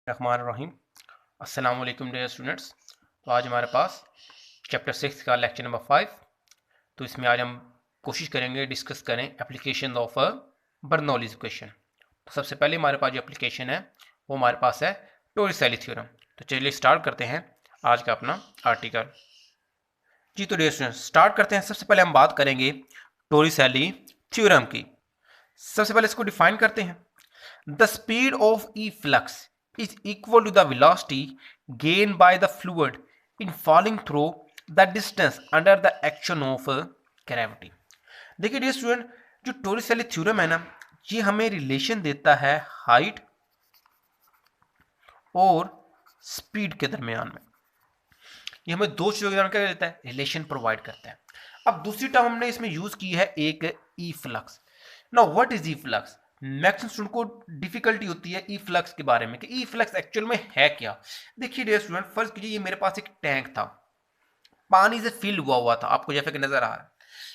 रहमान रहीम। अस्सलाम वालेकुम dear students. तो आज हमारे पास चैप्टर 6 का लेक्चर नंबर 5। तो इसमें आज हम कोशिश करेंगे डिस्कस करें application of a Bernoulli's equation. तो सबसे पहले हमारे पास जो एप्लीकेशन है वो हमारे पास है टोरिसेली थ्योरम। तो चलिए स्टार्ट करते हैं आज का अपना आर्टिकल। जी तो डियर स्टूडेंट्स स्टार्ट करते हैं। सबसे पहले हम बात करेंगे टोरिसेली थ्योरम की। सबसे पहले इसको डिफाइन करते हैं। The speed of efflux is equal to the velocity gained by the fluid in falling through the distance under the action of gravity। देखिए डियर स्टूडेंट, जो टोरिसेली थ्योरम है ना, ये हमें रिलेशन देता है हाइट और स्पीड के दरमियान में। ये हमें दो चीजों के दरमियान क्या देता है, रिलेशन प्रोवाइड करता है। अब दूसरी टर्म हमने इसमें यूज की है एक E flux. Now what is E flux? Maximum student को डिफिकल्टी होती है ई फ्लक्स के बारे में कि ई फ्लक्स एक्चुअल में है क्या। देखिए डियर स्टूडेंट, फर्स्ट कीजिए ये मेरे पास एक टैंक था, पानी से फिल हुआ था, आपको जैसे कि नजर आ रहा है।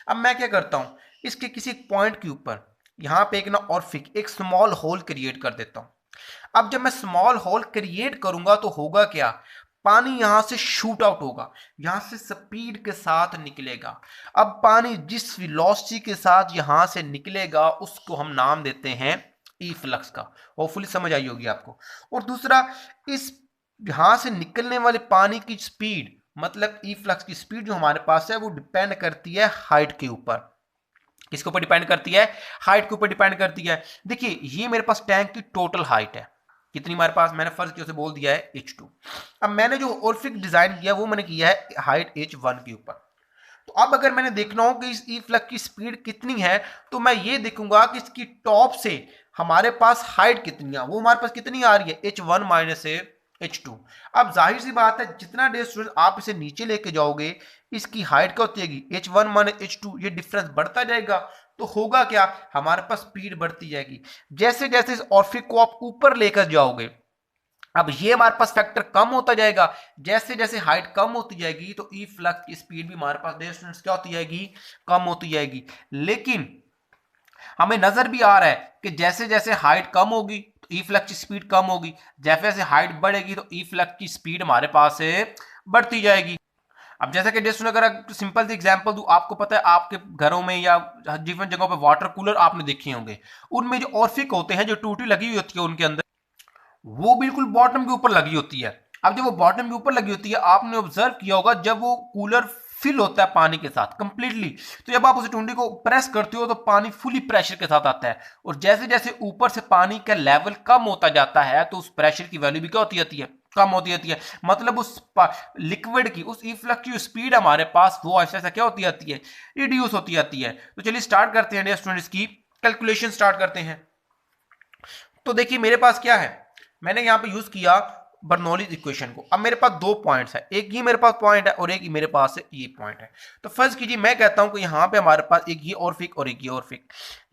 अब मैं क्या करता हूं, इसके किसी पॉइंट के ऊपर यहां पे एक ना ऑरिफिस, एक स्मॉल होल क्रिएट कर देता हूं। अब जब मैं स्मॉल होल क्रिएट करूंगा तो होगा क्या, पानी यहां से शूट आउट होगा, यहां से स्पीड के साथ निकलेगा। अब पानी जिस वेलोसिटी के साथ यहां से निकलेगा उसको हम नाम देते हैं ई फ्लक्स का। होपफुली समझ आई होगी आपको। और दूसरा, इस यहां से निकलने वाले पानी की स्पीड, मतलब ई फ्लक्स की स्पीड जो हमारे पास है वो डिपेंड करती है हाइट के ऊपर। किसके ऊपर डिपेंड करती है? हाइट के ऊपर डिपेंड करती है। देखिए ये मेरे पास टैंक की टोटल हाइट है, कितनी हमारे पास, मैंने फर्स्ट की बोल दिया है h2। अब मैंने जो ओरिफिस डिजाइन किया वो मैंने किया है हाइट h1 के ऊपर। तो अब अगर मैंने देखना हो कि इस ई फ्लक्स की स्पीड कितनी है तो मैं ये देखूंगा कि इसकी टॉप से हमारे पास हाइट कितनी है, वो हमारे पास कितनी आ रही है, h1 माइनस h2। अब जाहिर सी बात है जितना डे स्टूडेंट आप इसे नीचे लेके जाओगे इसकी हाइट क्या होती है, h1 माइनस h2, ये डिफरेंस बढ़ता जाएगा। तो होगा क्या, हमारे पास स्पीड बढ़ती जाएगी। जैसे जैसे इस ऑरिफिस को आप ऊपर लेकर जाओगे, अब ये हमारे पास फैक्टर कम होता जाएगा। जैसे जैसे हाइट कम होती जाएगी तो ई फ्लक्स की स्पीड भी हमारे पास स्टूडेंट्स क्या होती जाएगी, कम होती जाएगी। लेकिन हमें नजर भी आ रहा है कि जैसे जैसे हाइट कम होगी तो ई फ्लक्स की स्पीड कम होगी, जैसे जैसे हाइट बढ़ेगी तो ई फ्लक्स की स्पीड हमारे पास से बढ़ती जाएगी। अब जैसा कि जस्ट अगर सिंपल सी एग्जांपल दूं, आपको पता है आपके घरों में या डिफरेंट जगहों पे वाटर कूलर आपने देखे होंगे, उनमें जो ऑर्फिक होते हैं, जो टूटी लगी हुई होती है उनके अंदर, वो बिल्कुल बॉटम के ऊपर लगी होती है। अब जब वो बॉटम के ऊपर लगी होती है, आपने ऑब्जर्व किया होगा जब वो कूलर फिल होता है पानी के साथ कंप्लीटली, तो जब आप उस टूंडी को प्रेस करते हो तो पानी फुली प्रेशर के साथ आता है। और जैसे जैसे ऊपर से पानी का लेवल कम होता जाता है तो उस प्रेशर की वैल्यू भी क्या होती जाती है, कम होती जाती है। मतलब उस लिक्विड की, उस ई फ्लक्स की स्पीड हमारे पास वो ऐसा ऐसा क्या होती जाती है, रिड्यूस होती जाती है। तो चलिए स्टार्ट करते हैं स्टूडेंट्स की कैलकुलेशन स्टार्ट करते हैं। तो देखिए मेरे पास क्या है, मैंने यहां पे यूज किया बर्नौलीज इक्वेशन को। अब मेरे पास दो पॉइंट्स है, एक ये मेरे पास पॉइंट है और एक मेरे पास ये पॉइंट है। तो फर्स्ट कीजिए मैं कहता हूं कि यहां पे हमारे पास एक ये ऑरिफिस और एक ये ऑरिफिस।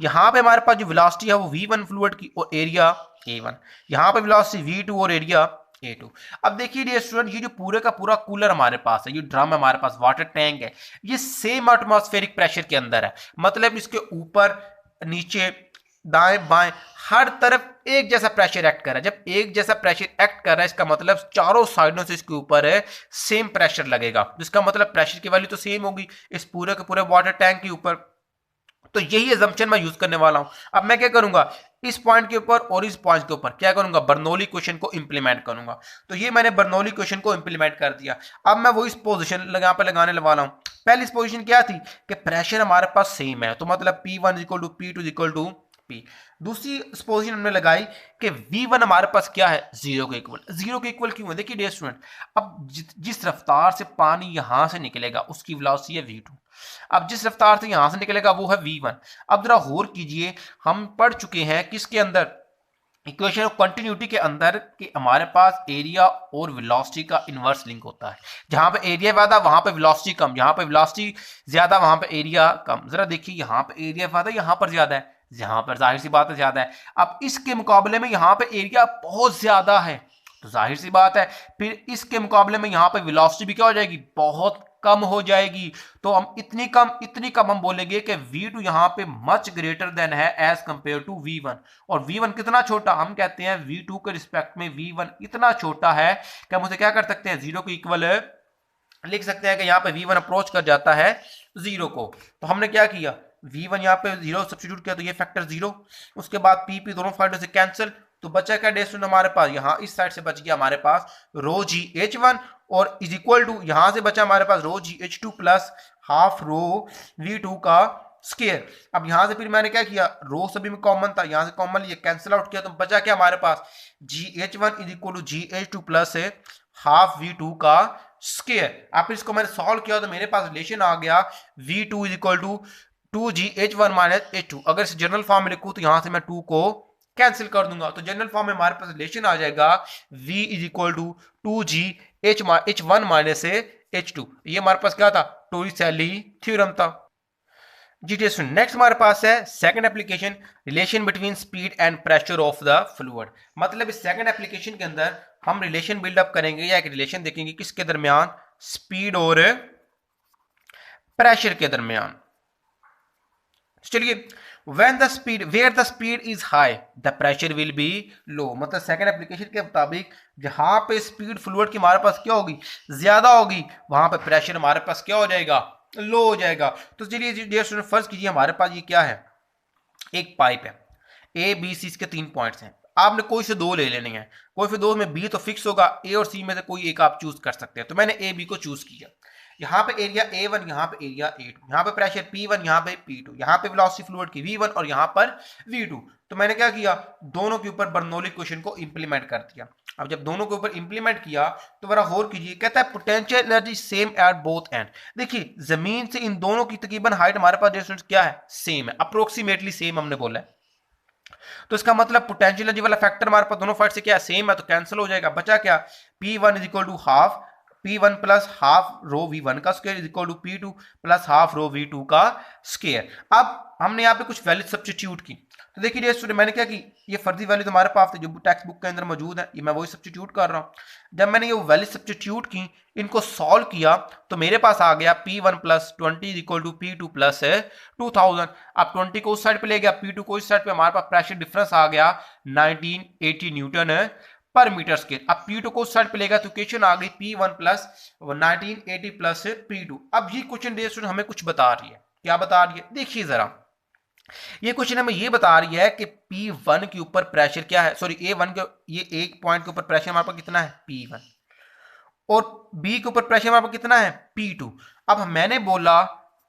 यहां पे हमारे पास जो वेलोसिटी है वो v1 फ्लूइड की और एरिया a1, यहां पे वेलोसिटी v2 और एरिया a2। अब देखिए डियर स्टूडेंट, ये जो पूरे का पूरा कूलर हमारे पास है, ये ड्रम हमारे पास, वाटर टैंक है, ये सेम एटमॉस्फेरिक प्रेशर के अंदर है। मतलब इसके ऊपर नीचे दाएं बाएं हर तरफ एक जैसा प्रेशर एक्ट कर रहा है। जब एक जैसा प्रेशर एक्ट कर रहा है इसका मतलब चारों साइडों से इसके ऊपर है सेम प्रेशर लगेगा, जिसका मतलब प्रेशर की वैल्यू तो सेम होगी इस पूरे के पूरे वाटर टैंक के ऊपर। तो यही अजम्पशन मैं यूज करने वाला हूं। अब मैं क्या करूंगा, इस पॉइंट के ऊपर और इस पॉइंट के ऊपर क्या करूंगा, बर्नौली इक्वेशन को इंप्लीमेंट करूंगा। तो ये मैंने बर्नौली इक्वेशन को इंप्लीमेंट कर दिया। अब मैं वो इस पोजीशन यहां पे लगाने वाला हूं। पहली पोजीशन क्या थी कि प्रेशर हमारे पास सेम है, तो मतलब P1 equal to P2 equal to P। दूसरी पोजीशन हमने लगाई कि V1 हमारे पास क्या है, जीरो के इक्वल। जीरो के इक्वल क्यों है, देखिए डियर स्टूडेंट, अब जिस रफ्तार से पानी यहां से निकलेगा उसकी वेलोसिटी है v2। अब जिस रफ्तार से यहां से निकलेगा वो है v1। अब जरा गौर कीजिए, हम पढ़ चुके हैं किसके अंदर, इक्वेशन ऑफ कंटिन्यूटी के अंदर, कि हमारे पास एरिया और वेलोसिटी का इनवर्स लिंक होता है। जहां पे एरिया ज्यादा वहां पे वेलोसिटी कम, जहां पे वेलोसिटी ज्यादा वहां पे एरिया कम। जरा देखिए यहां पे एरिया ज्यादा, यहां पर ज्यादा है, यहां पर जाहिर सी बात है ज्यादा है। अब इसके मुकाबले में यहां पे एरिया बहुत ज्यादा है, तो जाहिर सी बात है फिर इसके मुकाबले में यहां पे वेलोसिटी भी क्या हो जाएगी, बहुत कम हो जाएगी। तो हम इतनी कम हम बोलेंगे कि V2 यहां पे मच ग्रेटर देन है एज कंपेयर टू V1। और V1 कितना छोटा, हम कहते हैं V2 के रिस्पेक्ट में V1 इतना छोटा है कि हम उसे क्या कर सकते हैं, जीरो के इक्वल लिख सकते हैं कि यहाँ पे V1 अप्रोच कर जाता है जीरो को। तो हमने क्या किया, V1 यहाँ पे जीरो सब्स्टिट्यूट किया तो ये फैक्टर जीरो, उसके बाद P दोनों साइडों से कैंसिल, तो बचा क्या डे स्टूडेंट हमारे पास, यहाँ इस साइड से बच गया हमारे पास रो जी H1 और इज इक्वल टू यहां से बचा हमारे पास रो जी H2 plus half rho V2 का स्क्वायर। अब यहां से फिर मैंने क्या किया, रो सभी में कॉमन था, यहां से कॉमन ये कैंसिल आउट किया, तो बचा क्या हमारे पास GH1 is equal to GH2 plus half V2 का स्क्वायर। अब इसको मैंने सॉल्व किया तो मेरे पास रिलेशन आ गया V2 is equal to 2GH1 minus H2। अगर इस जनरल फॉर्म में लिखूं तो यहां से मैं 2 को कैंसिल कर दूंगा, तो जनरल फॉर्म में हमारे पास रिलेशन आ जाएगा V is equal to 2GH1 minus H2। ये हमारे पास क्या था, टोरिसेली थ्योरम था। जी नेक्स्ट हमारे पास है second application, relation between speed and pressure of the fluid. मतलब इस सेकंड एप्लीकेशन के अंदर हम रिलेशन बिल्डअप करेंगे या एक रिलेशन देखेंगे किसके दरमियान, स्पीड और प्रेशर के दरमियान। चलिए, when the speed where the speed is high the pressure will be low। मतलब सेकंड एप्लीकेशन के मुताबिक जहां पे स्पीड फ्लूइड की हमारे पास क्या होगी, ज्यादा होगी, वहां पे प्रेशर हमारे पास क्या हो जाएगा, लो हो जाएगा। तो चलिए डियर स्टूडेंट फर्स्ट कीजिए, हमारे पास ये क्या है, एक पाइप है, ए बी सी इसके 3 पॉइंट्स हैं, आपने कोई से 2 ले लेने हैं, कोई से 2 में बी तो फिक्स होगा, ए और सी में से कोई एक आप चूज कर सकते हैं। तो मैंने ए बी को चूज किया, यहाँ पे एरिया A1, यहाँ पे एरिया A2, यहाँ पे प्रेशर P1, यहाँ पे P2, यहाँ पे वेलोसिटी फ्लूइड की V1 और यहाँ पर V2। तो मैंने क्या किया, दोनों के ऊपर बर्नौली इक्वेशन को इंप्लीमेंट कर दिया। अब जब दोनों के ऊपर इंप्लीमेंट किया तो जरा गौर कीजिए, कहता है potential energy same at both and. देखिए जमीन से इन दोनों की तकरीबन हाइट हमारे पास डिस्टेंस क्या है, सेम है, अप्रोक्सीमेटली सेम हमने बोला है। तो इसका मतलब पोटेंशियल एनर्जी वाला फैक्टर हमारे पास दोनों साइड से क्या है, सेम है, तो कैंसिल हो जाएगा। बचा क्या, P1 is equal to half P1 plus half rho V1 का square is equal to P2 plus half rho V2 का स्क्वायर। अब हमने यहाँ पे कुछ वैल्यू सब्स्टिट्यूट की, तो देखिए डियर स्टूडेंट मैंने क्या की, ये फर्जी वैल्यू तो हमारे पास जो टेक्स्ट बुक के अंदर मौजूद है, ये मैं वही सब्स्टिट्यूट कर रहा हूँ। जब मैंने ये वैल्यू सब्स्टिट्यूट की, इनको सॉल्व किया, तो मेरे पास आ गया P1 plus 20 is equal to P2 plus 2000। अब 20 को उस साइड पे ले गया, P2 को इस साइड पे, हमारे पास प्रेशर डिफरेंस आ गया 1980 न्यूटन पर मीटर स्क्वायर। अब P2 को उस साइड पे लेगा तो इक्वेशन आ गई P1 प्लस 1980 प्लस P2। अब ये क्वेश्चन डियर स्टूडेंट हमें कुछ बता रही है, क्या बता रही है, देखिए जरा, ये क्वेश्चन हमें ये बता रही है कि P1 के ऊपर प्रेशर क्या है, सॉरी A1 के, ये एक पॉइंट के ऊपर प्रेशर हमारे पास कितना है P1 और B के ऊपर प्रेशर हमारे पास कितना है P2। अब मैंने बोला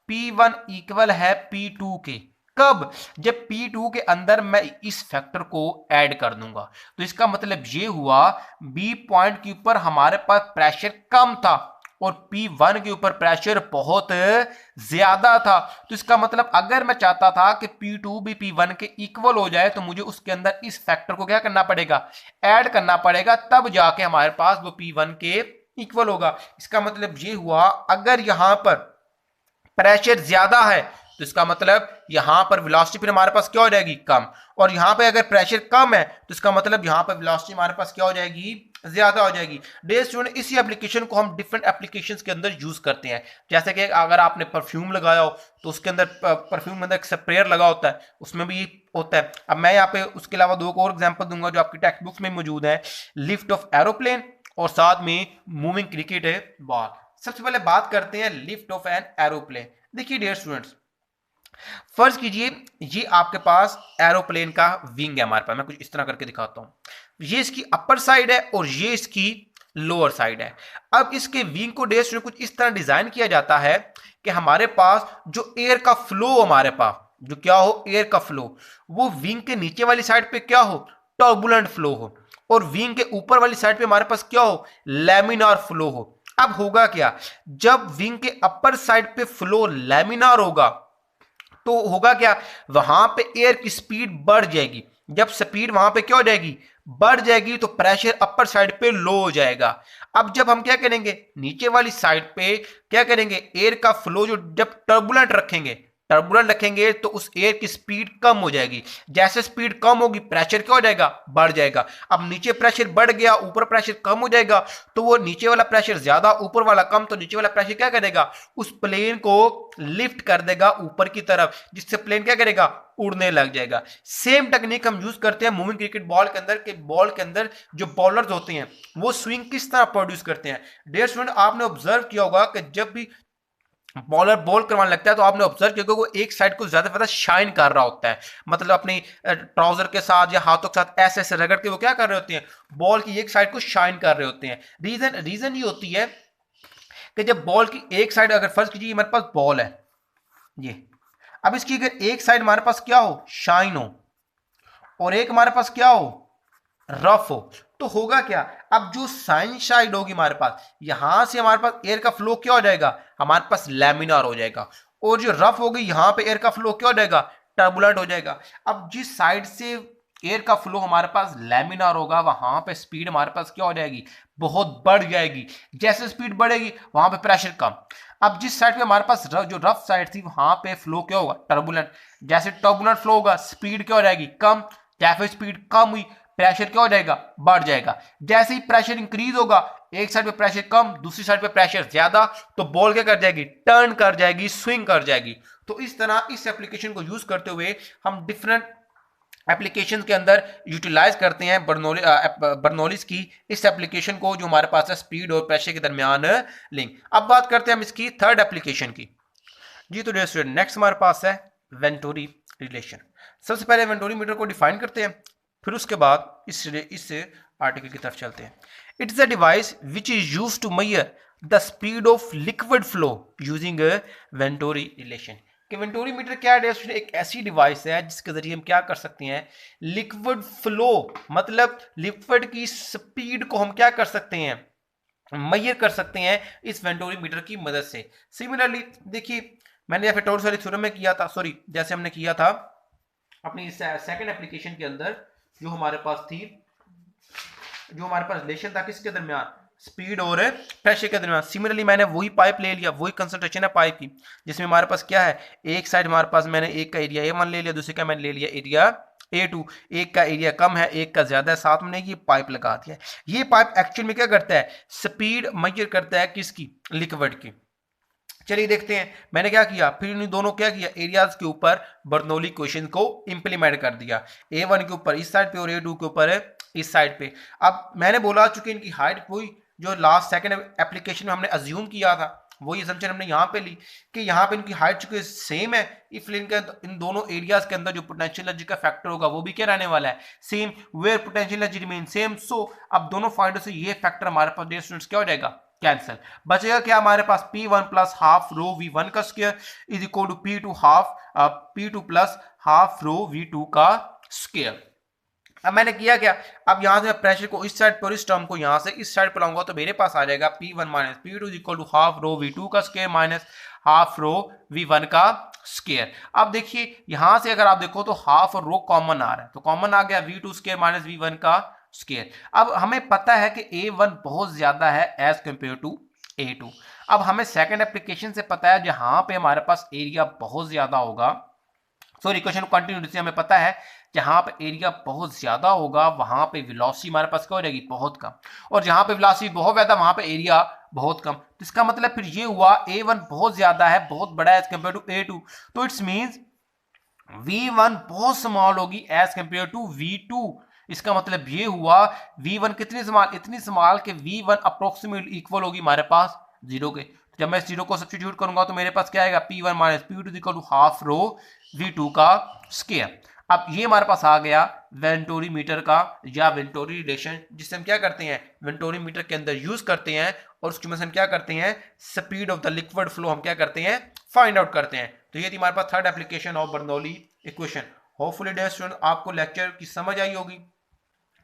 P1 इक्वल है P2 के, कब, जब P2 के अंदर मैं इस फैक्टर को ऐड कर दूंगा। तो इसका मतलब ये हुआ B पॉइंट के ऊपर हमारे पास प्रेशर कम था और P1 के ऊपर प्रेशर बहुत ज्यादा था। तो इसका मतलब अगर मैं चाहता था कि P2 भी P1 के इक्वल हो जाए, तो मुझे उसके अंदर इस फैक्टर को क्या करना पड़ेगा, ऐड करना पड़ेगा, तब जाके हमारे पास वो P1 के इक्वल होगा। इसका मतलब ये हुआ अगर यहां पर प्रेशर ज्यादा है तो इसका मतलब यहां पर वेलोसिटी फिर हमारे पास क्या हो जाएगी, कम, और यहां पे अगर प्रेशर कम है तो इसका मतलब यहां पर वेलोसिटी हमारे पास क्या हो जाएगी, ज्यादा हो जाएगी। डियर स्टूडेंट इसी एप्लीकेशन को हम डिफरेंट एप्लीकेशंस के अंदर यूज करते हैं, जैसे कि अगर आपने परफ्यूम लगाया हो तो उसके अंदर परफ्यूम के अंदर एक स्प्रेयर लगा होता है, उसमें भी होता है। अब मैं यहाँ पे उसके अलावा 2 और एग्जाम्पल दूंगा जो आपकी टेक्स्ट बुक्स में मौजूद है, लिफ्ट ऑफ एरोप्लेन और साथ में मूविंग क्रिकेट बॉल। सबसे पहले बात करते हैं लिफ्ट ऑफ एन एरोप्लेन। देखिए डियर स्टूडेंट्स, फर्ज कीजिए ये आपके पास एरोप्लेन का विंग है हमारे पास, मैं कुछ इस तरह करके दिखाता हूं, ये इसकी अपर साइड है और ये इसकी लोअर साइड है। अब इसके विंग को डियर स्टूडेंट कुछ इस तरह डिजाइन किया जाता है कि हमारे पास जो एयर का फ्लो, हमारे पास जो क्या हो, एयर का फ्लो, वो विंग के नीचे वाली साइड पे क्या हो, टर्बुलेंट फ्लो हो, और विंग के ऊपर वाली साइड पे हमारे पास क्या हो, लैमिनार फ्लो हो। अब होगा क्या, जब विंग के अपर साइड पे फ्लो लैमिनार होगा तो होगा क्या, वहां पे एयर की स्पीड बढ़ जाएगी। जब स्पीड वहां पे क्या हो जाएगी, बढ़ जाएगी, तो प्रेशर अपर साइड पे लो हो जाएगा। अब जब हम क्या करेंगे, नीचे वाली साइड पे क्या करेंगे, एयर का फ्लो जो जब टर्बुलेंट रखेंगे, टर्बुलेंट रखेंगे तो उस एयर की स्पीड कम हो जाएगी। जैसे स्पीड कम होगी प्रेशर क्या हो जाएगा, बढ़ जाएगा। अब नीचे प्रेशर बढ़ गया, ऊपर प्रेशर कम हो जाएगा, तो वो नीचे वाला प्रेशर ज्यादा, ऊपर वाला कम, तो नीचे वाला प्रेशर क्या करेगा, उस प्लेन को लिफ्ट कर देगा ऊपर की तरफ, जिससे प्लेन क्या करेगा, उड़ने लग जाएगा। सेम टेक्निक हम यूज करते हैं मूविंग क्रिकेट बॉल के अंदर, के बॉल के अंदर जो बॉलर्स होते हैं वो स्विंग किस तरह प्रोड्यूस करते हैं। डियर स्टूडेंट, आपने ऑब्जर्व किया होगा कि जब भी बॉलर बॉल करवाने लगता है तो आपने ऑब्जर्व किया वो एक साइड को ज्यादा ज्यादा शाइन कर रहा होता है, मतलब अपनी ट्राउजर के साथ या हाथों के साथ ऐसे ऐसे रगड़ के वो क्या कर रहे होते हैं, बॉल की एक साइड को शाइन कर रहे होते हैं। रीजन ये होती है कि जब बॉल की एक साइड, अगर फर्ज कीजिए हमारे पास बॉल है ये, अब इसकी अगर एक साइड हमारे पास क्या हो, शाइन हो, और एक हमारे पास क्या हो, रफ हो, तो होगा क्या, अब जो साइन साइड होगी हमारे पास, यहां से हमारे पास एयर का फ्लो क्या हो जाएगा, हमारे पास लैमिनार हो जाएगा, और जो रफ होगी यहां पे एयर का फ्लो क्या हो जाएगा, टर्बुलेंट हो जाएगा। अब जिस साइड से एयर का फ्लो हमारे पास लैमिनार होगा वहां पे स्पीड हमारे पास क्या हो जाएगी, बहुत बढ़ जाएगी। जैसे स्पीड बढ़ेगी वहां पे प्रेशर कम। अब जिस साइड पे हमारे पास जो रफ साइड थी वहां पे फ्लो क्या होगा, टर्बुलेंट। जैसे टर्बुलेंट फ्लो होगा स्पीड क्या हो जाएगी, कम। जैसे स्पीड कम हुई प्रेशर क्या हो जाएगा, बढ़ जाएगा। जैसे ही प्रेशर इंक्रीज होगा, एक साइड पे प्रेशर कम, दूसरी साइड पे प्रेशर ज्यादा, तो बॉल क्या कर जाएगी, टर्न कर जाएगी, स्विंग कर जाएगी। तो इस तरह इस एप्लीकेशन को यूज करते हुए हम डिफरेंट एप्लीकेशन के अंदर यूटिलाइज करते हैं बर्नौलीज की इस एप्लीकेशन को, जो हमारे पास है स्पीड और प्रेशर के दरमियान लिंक। अब बात करते हैं हम इसकी थर्ड एप्लीकेशन की। जी तो स्टूडेंट, नेक्स्ट हमारे पास है वेंटोरी रिलेशन। सबसे पहले वेंटोरी मीटर को डिफाइन करते हैं, फिर उसके बाद इस आर्टिकल की तरफ चलते हैं। It is a device which is use to measure the speed of liquid flow using venturi relation. कि वेंटोरी मीटर क्या है, एक ऐसी डिवाइस है जिसके जरिए हम क्या कर सकते हैं, लिक्विड फ्लो, मतलब लिक्विड की स्पीड को हम क्या कर सकते हैं, मेजर कर सकते हैं इस वेंटोरी मीटर की मदद से। सिमिलरली देखिए, मैंने वेंटोरी वाली थ्योरम में किया था, सॉरी जैसे हमने किया था अपनी सेकंड एप्लीकेशन के अंदर, जो हमारे पास थी, जो हमारे पास रिलेशन था किसके दरमियान, स्पीड और प्रेशर के दरमियान। सिमिलरली मैंने वही पाइप ले लिया, वही कंसंट्रेशन है पाइप की, जिसमें हमारे पास क्या है, एक साइड हमारे पास मैंने एक का एरिया A1 ले लिया, दूसरे का मैंने ले लिया एरिया A2। एक का एरिया कम है, एक का ज्यादा है, साथ में ये पाइप लगा दिया। ये पाइप एक्चुअल में क्या करता है, स्पीड मेजर करता है किसकी, लिक्विड की। चलिए देखते हैं मैंने क्या किया, फिर इन दोनों क्या किया, एरियाज के ऊपर बर्नौली इक्वेशन को इंप्लीमेंट कर दिया। A1 के ऊपर इस साइड पे और A2 के ऊपर इस साइड पे। अब मैंने बोला चूंकि इनकी हाइट वही जो लास्ट सेकंड एप्लीकेशन में हमने अज्यूम किया था, वही असम्पशन हमने यहाँ पे ली कि यहाँ पे इनकी हाइट चूंकि सेम है, इसलिए इन दोनों एरियाज के अंदर जो पोटेंशियल एनर्जी का फैक्टर होगा वो भी क्या रहने वाला है, same. Where potential energy remain same, so अब दोनों पॉइंटों से ये फैक्टर हमारे पास डियर स्टूडेंट्स क्या हो जाएगा, कैंसिल। बचेगा क्या हमारे पास, P1 plus half rho V1 का square is equal to P2 plus half rho V2 का स्क्वायर। अब मैंने किया क्या, अब यहां से मैं प्रेशर को इस साइड पर, इस टर्म को यहां से इस साइड पर लाऊंगा तो मेरे पास आ जाएगा P1 minus P2 is equal to half rho V2 का square minus half rho V1 का स्क्वायर। अब देखिए यहां से अगर आप देखो तो हाफ और रो कॉमन आ रहा है, तो कॉमन आ गया V2 स्क्वायर माइनस V1 का स्क्वायर। अब हमें पता है कि A1 बहुत ज्यादा है एज कंपेयर टू A2। अब हमें सेकंड एप्लीकेशन से पता है जहां पे हमारे पास एरिया बहुत ज्यादा होगा, सॉरी इक्वेशन कंटिन्यू से हमें पता है जहां पे एरिया बहुत ज्यादा होगा वहां पे वेलोसिटी हमारे पास क्या हो जाएगी, बहुत कम। और जहां पे वेलोसिटी बहुत ज्यादा वहां पे एरिया बहुत कम, तो इसका मतलब फिर ये हुआ A1 बहुत ज्यादा है, बहुत बड़ा है एज कंपेयर टू A2, तो इट्स मींस V1 बहुत स्मॉल होगी एज कंपेयर टू V2। इसका मतलब ये हुआ V1 कितनी स्मॉल, इतनी स्मॉल कि V1 अप्रोक्सीमेट इक्वल होगी हमारे पास 0 के। जब मैं 0 को सब्स्टिट्यूट करूंगा तो मेरे पास क्या आएगा, P1 minus P2 equal to half rho V2 का स्क्वायर। अब ये हमारे पास आ गया वेंटोरी मीटर का या वेंटोरी रिलेशन, जिससे हम क्या करते हैं, वेंटोरी मीटर के अंदर यूज करते हैं, और उसकी मदद से हम क्या करते हैं, speed of the liquid flow हम क्या करते हैं, फाइंड आउट करते हैं। तो ये थी हमारे पास third application of Bernoulli equation. Hopefully dear student आपको लेक्चर की समझ आई होगी।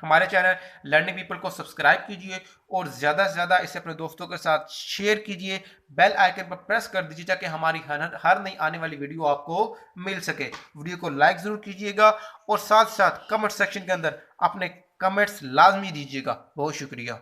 हमारे चैनल लर्निंग पीपल को सब्सक्राइब कीजिए और ज़्यादा से ज़्यादा इसे अपने दोस्तों के साथ शेयर कीजिए, बेल आइकन पर प्रेस कर दीजिए ताकि हमारी हर नई आने वाली वीडियो आपको मिल सके। वीडियो को लाइक ज़रूर कीजिएगा और साथ साथ कमेंट सेक्शन के अंदर अपने कमेंट्स लाजमी दीजिएगा। बहुत शुक्रिया।